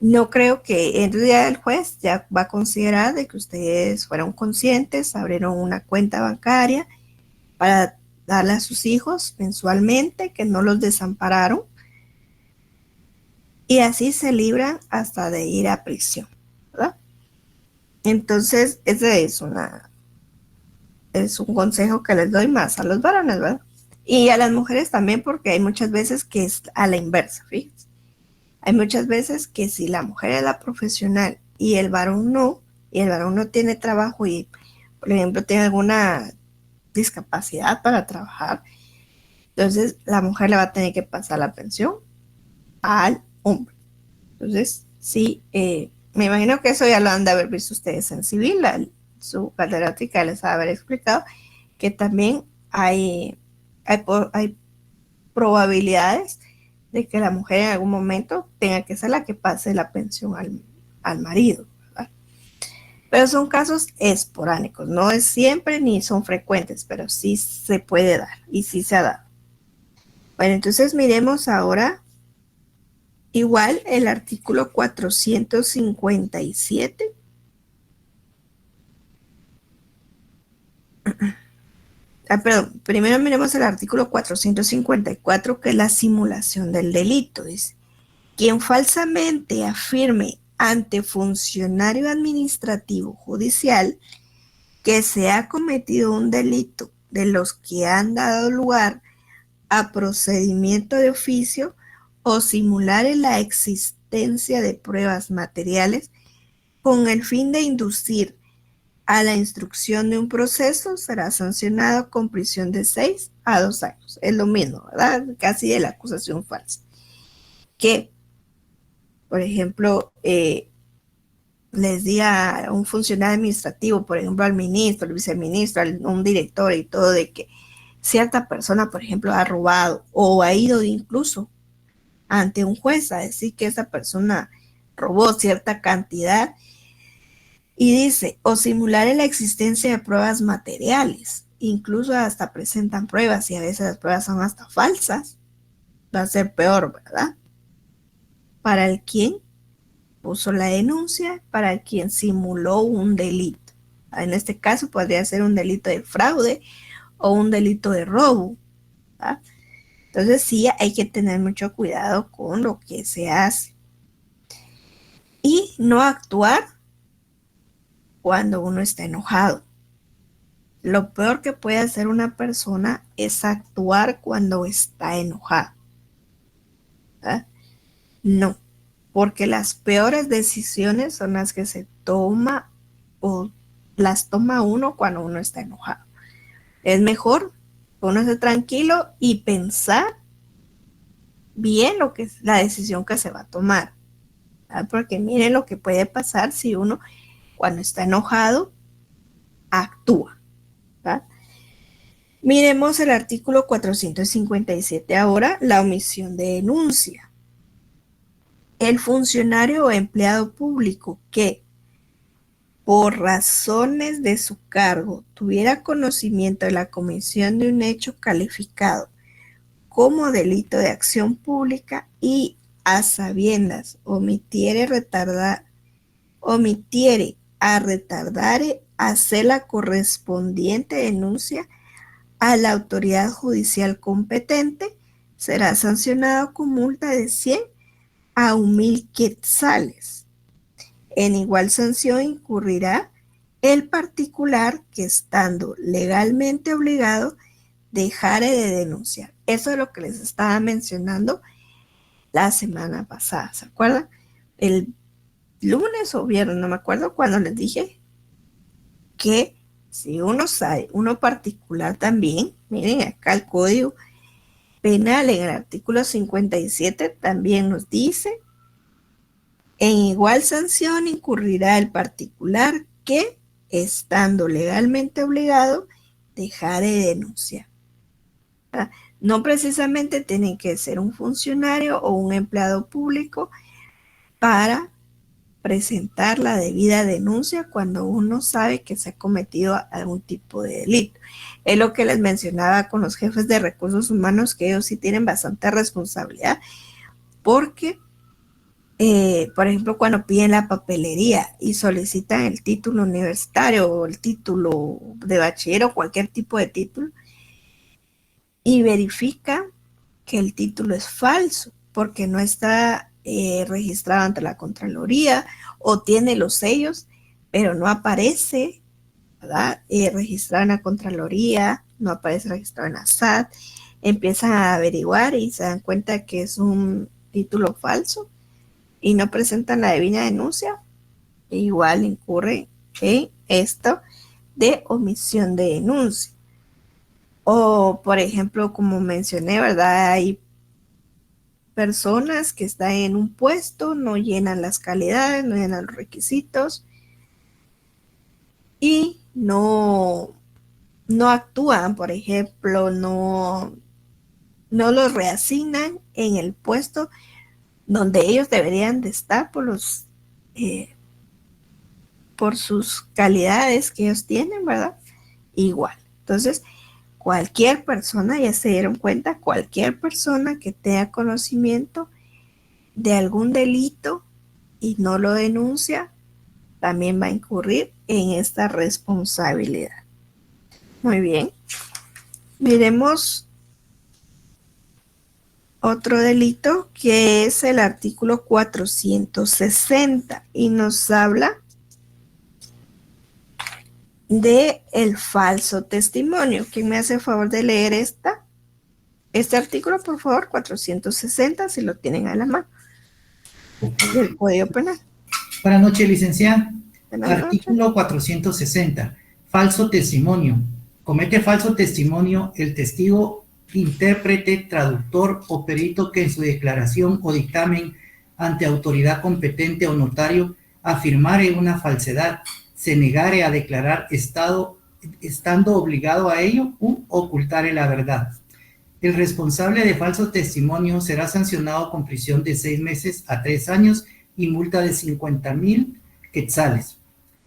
Speaker 1: no creo que entonces ya el juez ya va a considerar de que ustedes fueron conscientes, abrieron una cuenta bancaria para darle a sus hijos mensualmente, que no los desampararon, y así se libran hasta de ir a prisión, ¿verdad? Entonces, ese es un consejo que les doy más a los varones, ¿verdad? Y a las mujeres también, porque hay muchas veces que es a la inversa, fíjense. Hay muchas veces que si la mujer es la profesional y el varón no tiene trabajo y, por ejemplo, tiene alguna discapacidad para trabajar, Entonces, la mujer le va a tener que pasar la pensión al hombre. Entonces, sí, me imagino que eso ya lo han de haber visto ustedes en civil. Su catedrática les va a haber explicado que también hay probabilidades de que la mujer en algún momento tenga que ser la que pase la pensión al marido, ¿verdad? Pero son casos esporádicos, no es siempre ni son frecuentes, pero sí se puede dar y sí se ha dado. Bueno, entonces miremos ahora igual el artículo 457. Perdón, primero miremos el artículo 454, que es la simulación del delito. Dice, quien falsamente afirme ante funcionario administrativo judicial que se ha cometido un delito de los que han dado lugar a procedimiento de oficio o simular la existencia de pruebas materiales con el fin de inducir a la instrucción de un proceso, será sancionado con prisión de 6 a 2 años. Es lo mismo, ¿verdad? Casi de la acusación falsa. Que, por ejemplo, les diga a un funcionario administrativo, por ejemplo, al ministro, al viceministro, a un director y todo, de que cierta persona, por ejemplo, ha robado o ha ido incluso ante un juez a decir que esa persona robó cierta cantidad, y dice, o simular la existencia de pruebas materiales, incluso hasta presentan pruebas y a veces las pruebas son hasta falsas, va a ser peor, ¿verdad? Para el quien puso la denuncia, para el quien simuló un delito. En este caso podría ser un delito de fraude o un delito de robo, ¿verdad? Entonces sí hay que tener mucho cuidado con lo que se hace. Y no actuar cuando uno está enojado. Lo peor que puede hacer una persona es actuar cuando está enojada. ¿Verdad? No, porque las peores decisiones son las que se toma o las toma uno cuando uno está enojado. Es mejor ponerse tranquilo y pensar bien lo que es la decisión que se va a tomar, ¿verdad? Porque miren lo que puede pasar si uno cuando está enojado actúa, ¿verdad? Miremos el artículo 457 ahora, la omisión de denuncia. El funcionario o empleado público que por razones de su cargo tuviera conocimiento de la comisión de un hecho calificado como delito de acción pública y a sabiendas omitiere a retardar hacer la correspondiente denuncia a la autoridad judicial competente, será sancionado con multa de 100 a 1,000 quetzales. En igual sanción incurrirá el particular que, estando legalmente obligado, dejare de denunciar. Eso es lo que les estaba mencionando la semana pasada, ¿se acuerdan? El lunes o viernes, no me acuerdo, cuando les dije que si uno sabe, uno particular también, miren acá el Código Penal en el artículo 57 también nos dice, en igual sanción incurrirá el particular que, estando legalmente obligado, dejare de denunciar. No precisamente tienen que ser un funcionario o un empleado público para presentar la debida denuncia cuando uno sabe que se ha cometido algún tipo de delito. Es lo que les mencionaba con los jefes de recursos humanos, que ellos sí tienen bastante responsabilidad, porque, por ejemplo, cuando piden la papelería y solicitan el título universitario o el título de bachiller o cualquier tipo de título, y verifican que el título es falso, porque no está registrado ante la Contraloría o tiene los sellos, pero no aparece, ¿verdad? Registrado en la Contraloría, no aparece registrado en la SAT, empiezan a averiguar y se dan cuenta que es un título falso y no presentan la debida denuncia, igual incurre en esto de omisión de denuncia. O, por ejemplo, como mencioné, ¿verdad? Hay personas que están en un puesto, no llenan las calidades, no llenan los requisitos y no actúan, por ejemplo, no los reasignan en el puesto donde ellos deberían de estar por sus calidades que ellos tienen, ¿verdad? Igual. Entonces, cualquier persona, ya se dieron cuenta, cualquier persona que tenga conocimiento de algún delito y no lo denuncia, también va a incurrir en esta responsabilidad. Muy bien. Miremos otro delito que es el artículo 460 y nos habla de el falso testimonio. ¿Quién me hace el favor de leer este artículo, por favor? 460, si lo tienen a la mano, del Código Penal.
Speaker 11: Buenas noches, licenciada.
Speaker 1: Buenas
Speaker 11: Artículo
Speaker 1: noches.
Speaker 11: 460. Falso testimonio. Comete falso testimonio el testigo, intérprete, traductor o perito que en su declaración o dictamen ante autoridad competente o notario afirmare una falsedad, se negare a declarar estando obligado a ello u ocultare la verdad. El responsable de falso testimonio será sancionado con prisión de 6 meses a 3 años y multa de 50,000 quetzales.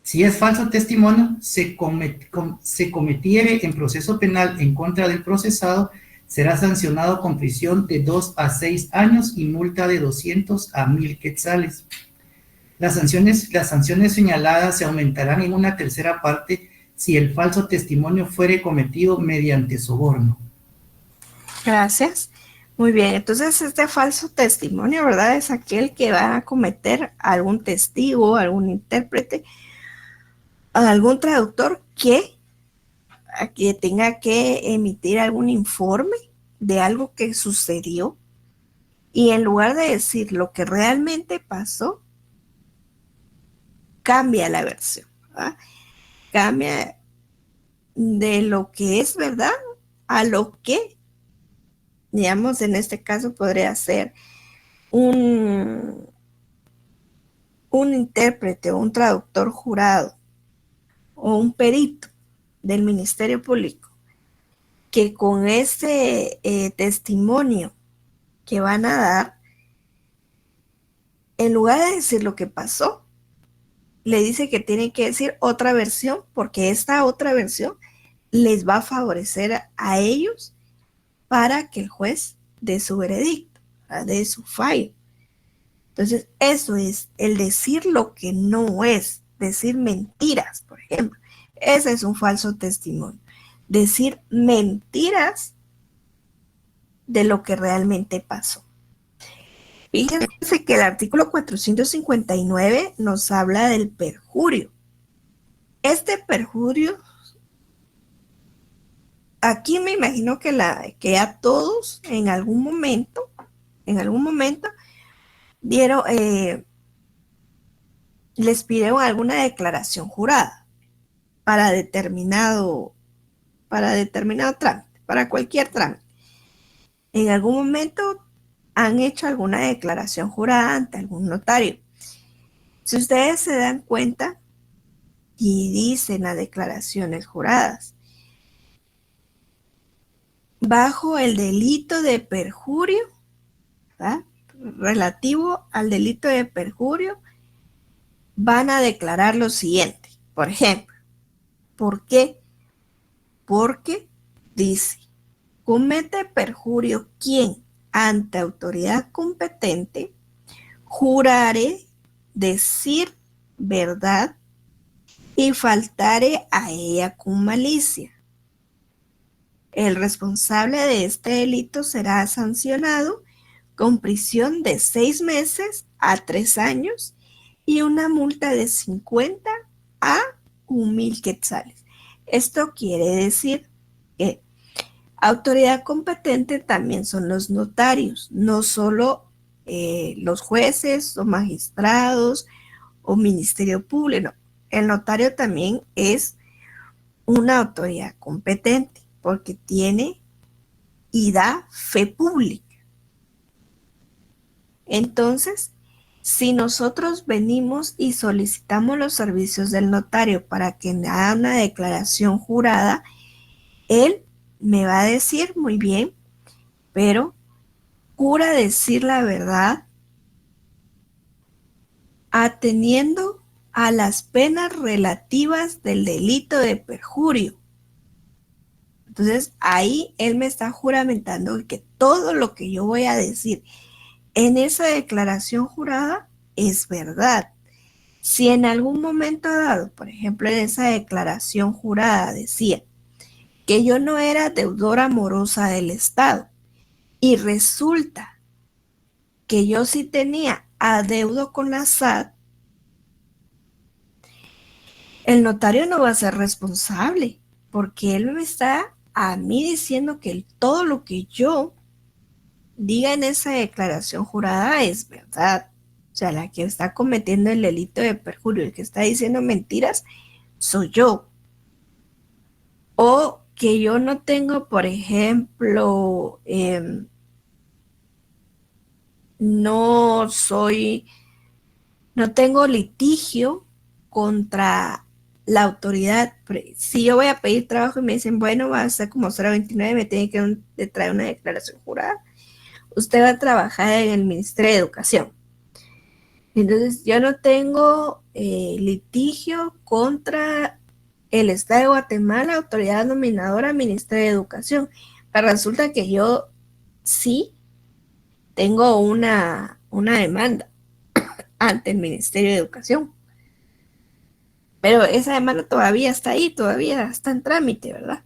Speaker 11: Si es falso testimonio, se cometiere en proceso penal en contra del procesado, será sancionado con prisión de 2 a 6 años y multa de 200 a 1,000 quetzales. Las sanciones señaladas se aumentarán en una tercera parte si el falso testimonio fuere cometido mediante soborno.
Speaker 1: Gracias. Muy bien, entonces este falso testimonio, ¿verdad? Es aquel que va a cometer algún testigo, algún intérprete, algún traductor que tenga que emitir algún informe de algo que sucedió y en lugar de decir lo que realmente pasó, cambia la versión, ¿verdad? Cambia de lo que es verdad a lo que, digamos, en este caso podría ser un intérprete o un traductor jurado o un perito del Ministerio Público que con ese testimonio que van a dar, en lugar de decir lo que pasó, le dice que tiene que decir otra versión porque esta otra versión les va a favorecer a ellos para que el juez dé su veredicto, dé su fallo. Entonces, eso es el decir lo que no es, decir mentiras, por ejemplo. Ese es un falso testimonio. Decir mentiras de lo que realmente pasó. Fíjense que el artículo 459 nos habla del perjurio. Este perjurio, aquí me imagino que a todos en algún momento dieron, les pidieron alguna declaración jurada para determinado trámite, para cualquier trámite. En algún momento han hecho alguna declaración jurada ante algún notario. Si ustedes se dan cuenta y dicen las declaraciones juradas, bajo el delito de perjurio, ¿verdad? Relativo al delito de perjurio, van a declarar lo siguiente. Por ejemplo, ¿por qué? Porque dice, comete perjurio quien ante autoridad competente jurare decir verdad y faltare a ella con malicia. El responsable de este delito será sancionado con prisión de 6 meses a 3 años y una multa de 50 a 1,000 quetzales. Esto quiere decir que autoridad competente también son los notarios, no solo los jueces o magistrados o ministerio público. No. El notario también es una autoridad competente. porque tiene y da fe pública. Entonces, si nosotros venimos y solicitamos los servicios del notario para que haga una declaración jurada, él me va a decir, muy bien, pero jura decir la verdad atendiendo a las penas relativas del delito de perjurio. Entonces, ahí él me está juramentando que todo lo que yo voy a decir en esa declaración jurada es verdad. Si en algún momento dado, por ejemplo, en esa declaración jurada decía que yo no era deudora morosa del Estado y resulta que yo sí tenía adeudo con la SAT, el notario no va a ser responsable porque él me está a mí diciendo que todo lo que yo diga en esa declaración jurada es verdad. O sea, la que está cometiendo el delito de perjurio, el que está diciendo mentiras, soy yo. O que yo no tengo, por ejemplo, no tengo litigio contra la autoridad. Si yo voy a pedir trabajo y me dicen, bueno, va a ser como 029, me tiene que traer una declaración jurada, usted va a trabajar en el Ministerio de Educación. Entonces, yo no tengo litigio contra el Estado de Guatemala, autoridad nominadora, Ministerio de Educación. Pero resulta que yo sí tengo una demanda ante el Ministerio de Educación. Pero esa demanda todavía está ahí, todavía está en trámite, ¿verdad?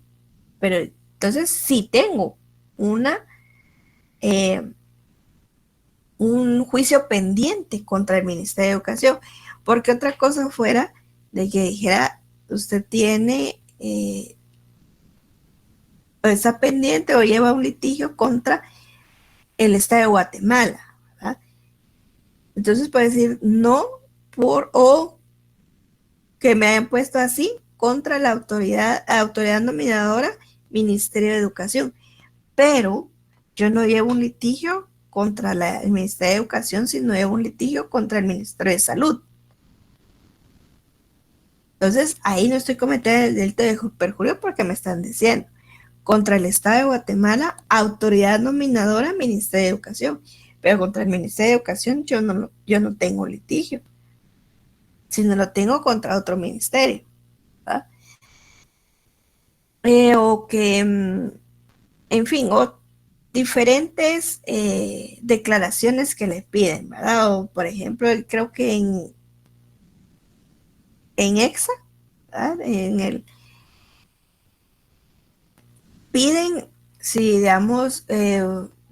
Speaker 1: Pero entonces sí tengo un juicio pendiente contra el Ministerio de Educación, porque otra cosa fuera de que dijera, usted tiene, está pendiente o lleva un litigio contra el Estado de Guatemala, ¿verdad? Entonces puede decir no o que me hayan puesto así contra la autoridad nominadora, Ministerio de Educación, pero yo no llevo un litigio contra el Ministerio de Educación, sino llevo un litigio contra el Ministerio de Salud. Entonces, ahí no estoy cometiendo el delito de perjurio porque me están diciendo contra el Estado de Guatemala, autoridad nominadora, Ministerio de Educación, pero contra el Ministerio de Educación yo no tengo litigio, sino lo tengo contra otro ministerio, ¿verdad? O que, en fin, diferentes declaraciones que le piden, ¿verdad? O, por ejemplo, creo que en EXA, ¿verdad? Piden, si digamos,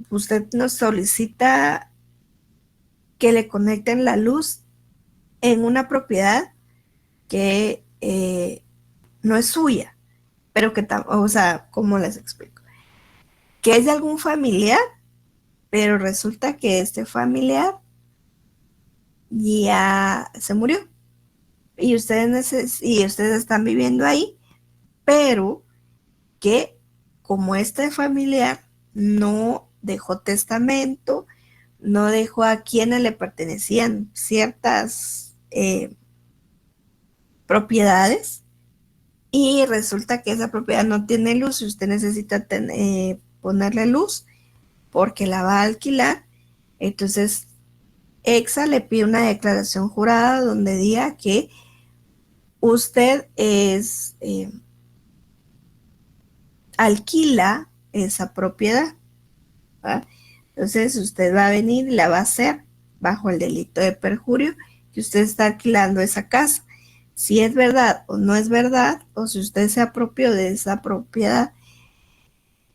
Speaker 1: usted nos solicita que le conecten la luz en una propiedad que no es suya, pero que, o sea, ¿cómo les explico? Que es de algún familiar, pero resulta que este familiar ya se murió y ustedes están viviendo ahí, pero que como este familiar no dejó testamento, no dejó a quienes le pertenecían ciertas propiedades y resulta que esa propiedad no tiene luz y usted necesita ponerle luz porque la va a alquilar, entonces EXA le pide una declaración jurada donde diga que usted alquila esa propiedad, ¿verdad? Entonces usted va a venir y la va a hacer bajo el delito de perjurio que usted está alquilando esa casa. Si es verdad o no es verdad, o si usted se apropió de esa propiedad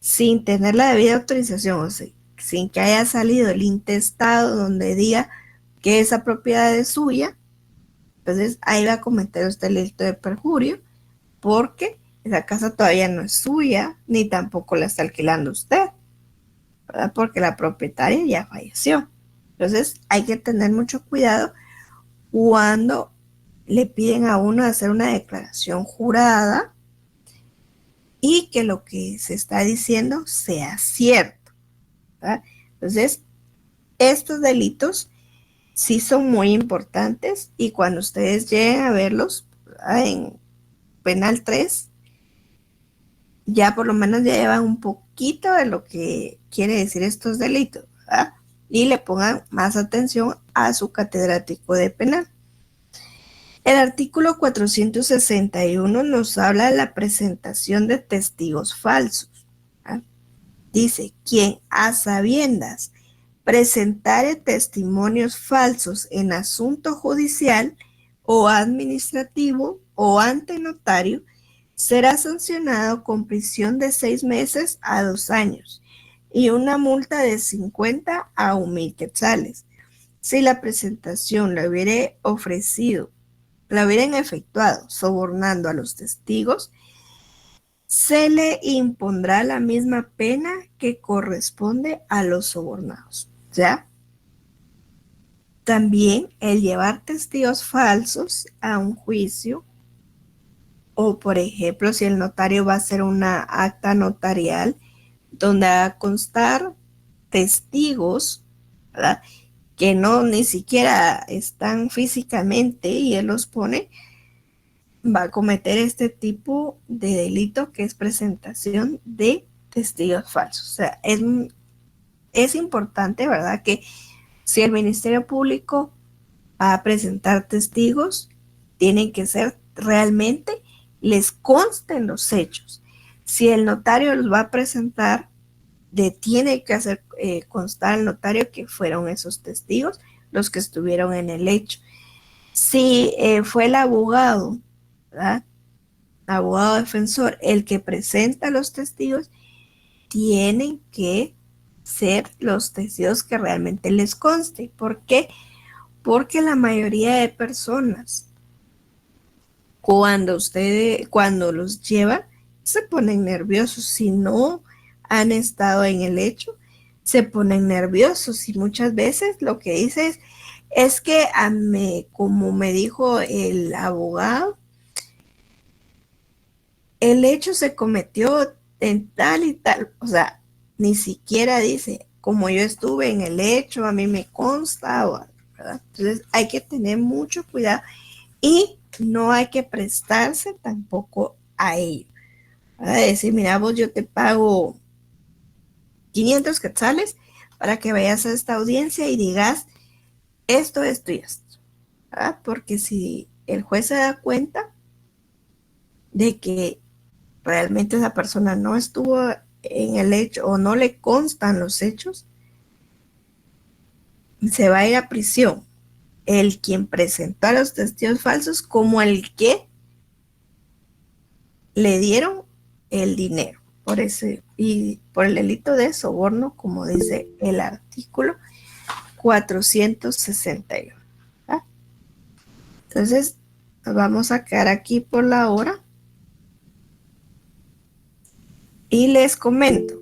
Speaker 1: sin tener la debida autorización, o sea, sin que haya salido el intestado donde diga que esa propiedad es suya, entonces ahí va a cometer usted el delito de perjurio porque esa casa todavía no es suya, ni tampoco la está alquilando usted, ¿verdad? Porque la propietaria ya falleció. Entonces hay que tener mucho cuidado cuando le piden a uno hacer una declaración jurada y que lo que se está diciendo sea cierto, ¿verdad? Entonces, estos delitos sí son muy importantes y cuando ustedes lleguen a verlos, ¿verdad?, en Penal 3, ya por lo menos ya llevan un poquito de lo que quiere decir estos delitos, ¿verdad? Y le pongan más atención a su catedrático de penal. El artículo 461 nos habla de la presentación de testigos falsos, ¿verdad? Dice, quien a sabiendas presentare testimonios falsos en asunto judicial o administrativo o ante notario, será sancionado con prisión de 6 meses a 2 años y una multa de 50 a 1,000 quetzales. Si la presentación la hubieran efectuado sobornando a los testigos, se le impondrá la misma pena que corresponde a los sobornados. ¿Ya? También el llevar testigos falsos a un juicio, o por ejemplo, si el notario va a hacer una acta notarial donde va a constar testigos, ¿verdad?, que no ni siquiera están físicamente y él los pone, va a cometer este tipo de delito que es presentación de testigos falsos. O sea, es importante, ¿verdad?, que si el Ministerio Público va a presentar testigos, tienen que ser realmente, les consten los hechos. Si el notario los va a presentar, tiene que hacer constar al notario que fueron esos testigos los que estuvieron en el hecho. Si fue el abogado, ¿verdad?, abogado defensor, el que presenta los testigos, tienen que ser los testigos que realmente les conste. ¿Por qué? Porque la mayoría de personas, cuando los llevan, se ponen nerviosos. Si no han estado en el hecho, se ponen nerviosos y muchas veces lo que dice es que como me dijo el abogado, el hecho se cometió en tal y tal, o sea, ni siquiera dice, como yo estuve en el hecho, a mí me consta, ¿verdad? Entonces hay que tener mucho cuidado y no hay que prestarse tampoco a ello. ¿Verdad? Decir, mira, vos, yo te pago 500 quetzales para que vayas a esta audiencia y digas esto y esto. ¿Verdad? Porque si el juez se da cuenta de que realmente esa persona no estuvo en el hecho o no le constan los hechos, se va a ir a prisión el quien presentó a los testigos falsos como el que le dieron el dinero por ese y por el delito de soborno, como dice el artículo 461. ¿Ah? Entonces, nos vamos a quedar aquí por la hora. Y les comento,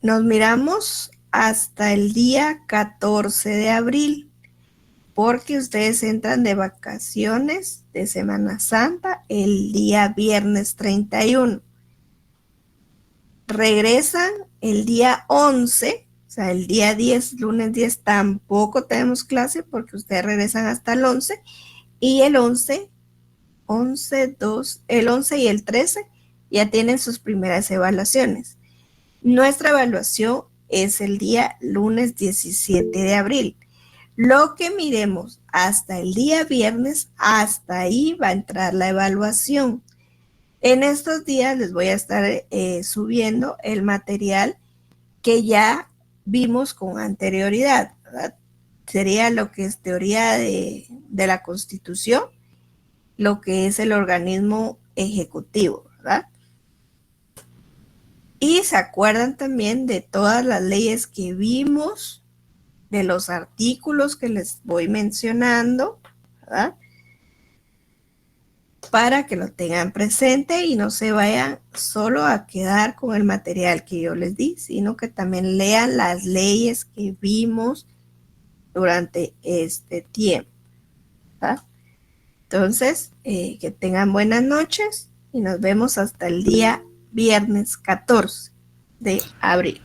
Speaker 1: nos miramos hasta el día 14 de abril, porque ustedes entran de vacaciones de Semana Santa el día viernes 31. Regresan el día 11, o sea, el día 10, lunes 10, tampoco tenemos clase porque ustedes regresan hasta el 11, y el 11 y el 13 ya tienen sus primeras evaluaciones. Nuestra evaluación es el día lunes 17 de abril. Lo que miremos hasta el día viernes, hasta ahí va a entrar la evaluación. En estos días les voy a estar subiendo el material que ya vimos con anterioridad, ¿verdad? Sería lo que es teoría de la Constitución, lo que es el organismo ejecutivo, ¿verdad? Y se acuerdan también de todas las leyes que vimos, de los artículos que les voy mencionando, ¿verdad? Para que lo tengan presente y no se vayan solo a quedar con el material que yo les di, sino que también lean las leyes que vimos durante este tiempo, ¿verdad? Entonces, que tengan buenas noches y nos vemos hasta el día viernes 14 de abril.